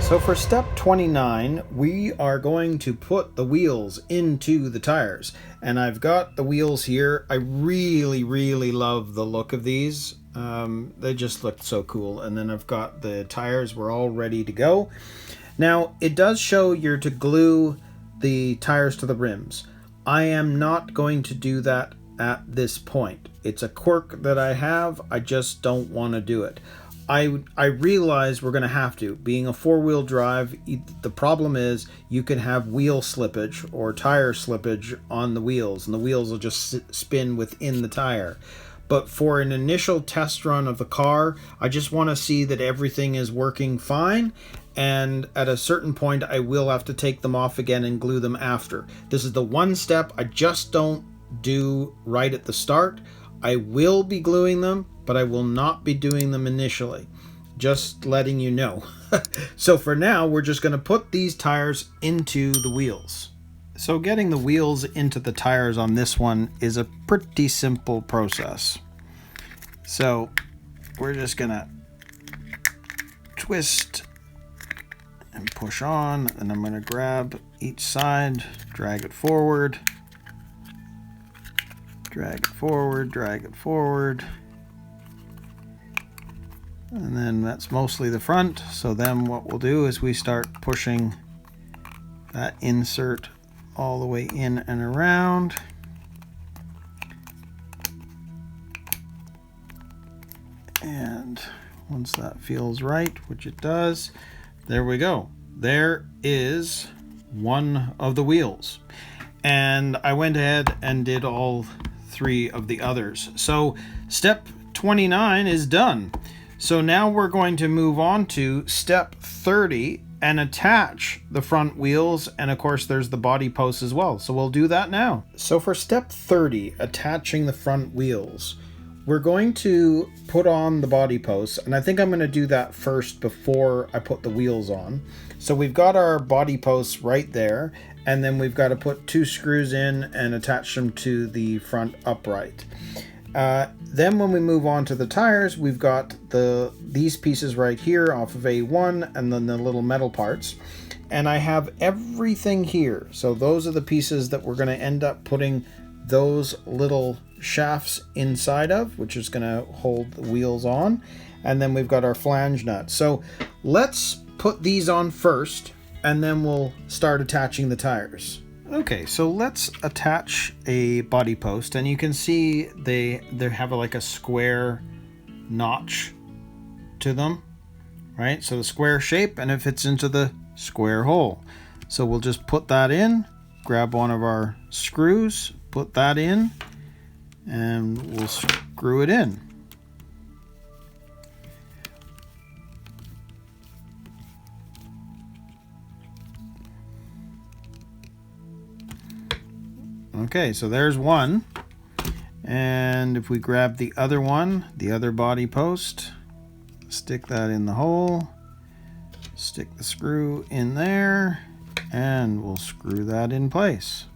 So for step 29, we are going to put the wheels into the tires. And I've got the wheels here. I really love the look of these. They just look so cool. And then I've got the tires, we're all ready to go. Now, it does show you're to glue the tires to the rims. I am not going to do that at this point. It's a quirk that I have. I just don't want to do it. I realize we're going to have to. Being a four-wheel drive, the problem is you can have wheel slippage or tire slippage on the wheels, and the wheels will just spin within the tire. But for an initial test run of the car, I just want to see that everything is working fine, and at a certain point I will have to take them off again and glue them after. This is the one step I just don't do right at the start. I will be gluing them, but I will not be doing them initially. Just letting you know. So for now, we're just going to put these tires into the wheels. So getting the wheels into the tires on this one is a pretty simple process. So we're just going to twist and push on, and I'm going to grab each side, drag it forward, drag it forward, drag it forward. And then that's mostly the front. So then what we'll do is we start pushing that insert all the way in and around. And once that feels right, which it does, there we go. There is one of the wheels. And I went ahead and did all three of the others. So step 29 is done. So now we're going to move on to step 30 and attach the front wheels, and of course there's the body posts as well. So we'll do that now. So for step 30, attaching the front wheels, we're going to put on the body posts, and I think I'm going to do that first before I put the wheels on. So we've got our body posts right there, and then we've got to put 2 screws in and attach them to the front upright. Then when we move on to the tires, we've got these pieces right here off of A1, and then the little metal parts. And I have everything here. So those are the pieces that we're going to end up putting those little shafts inside of, which is going to hold the wheels on. And then we've got our flange nuts. So let's put these on first, and then we'll start attaching the tires. Okay, so let's attach a body post, and you can see they have like a square notch to them, right? So the square shape, and it fits into the square hole. So we'll just put that in, grab one of our screws, put that in, and we'll screw it in. Okay, so there's one, and if we grab the other one, the other body post, stick that in the hole, stick the screw in there, and we'll screw that in place.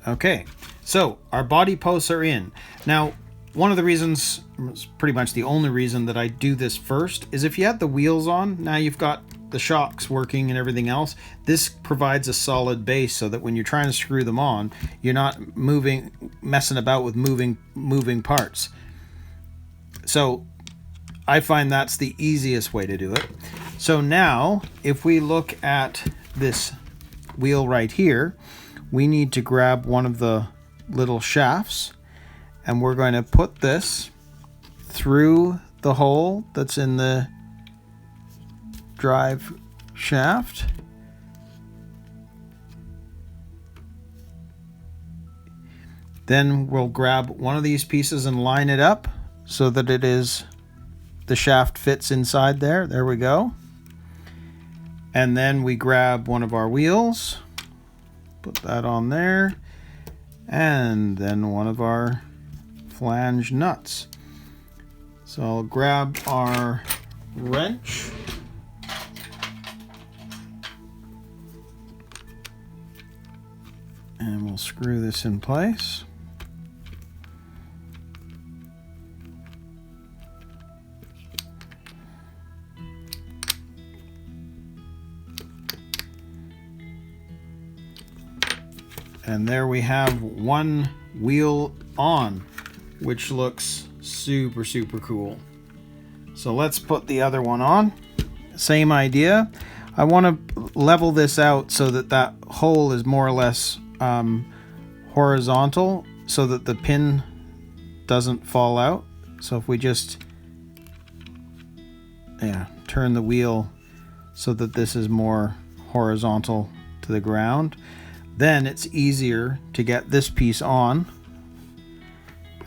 Okay, so our body posts are in. Now, one of the reasons, it's pretty much the only reason that I do this first, is if you had the wheels on, now you've got the shocks working and everything else, this provides a solid base so that when you're trying to screw them on, you're not messing about with moving parts. So I find that's the easiest way to do it. So now, if we look at this wheel right here, we need to grab one of the little shafts, and we're going to put this through the hole that's in the drive shaft. Then we'll grab one of these pieces and line it up so that the shaft fits inside there. There we go. And then we grab one of our wheels, put that on there, and then one of our flange nuts. So I'll grab our wrench, and we'll screw this in place. And there we have one wheel on, which looks super, super cool. So let's put the other one on. Same idea. I want to level this out so that that hole is more or less horizontal, so that the pin doesn't fall out. So if we just turn the wheel so that this is more horizontal to the ground, then it's easier to get this piece on,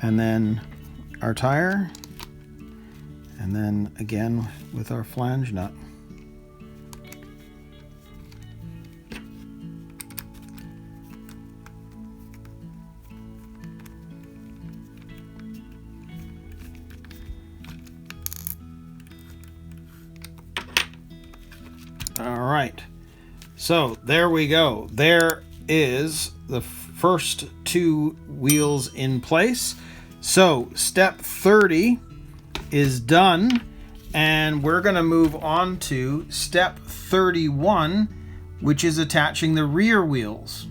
and then our tire, and then again with our flange nut. All right, so there we go. There is the first two wheels in place. So step 30 is done, and we're going to move on to step 31, which is attaching the rear wheels.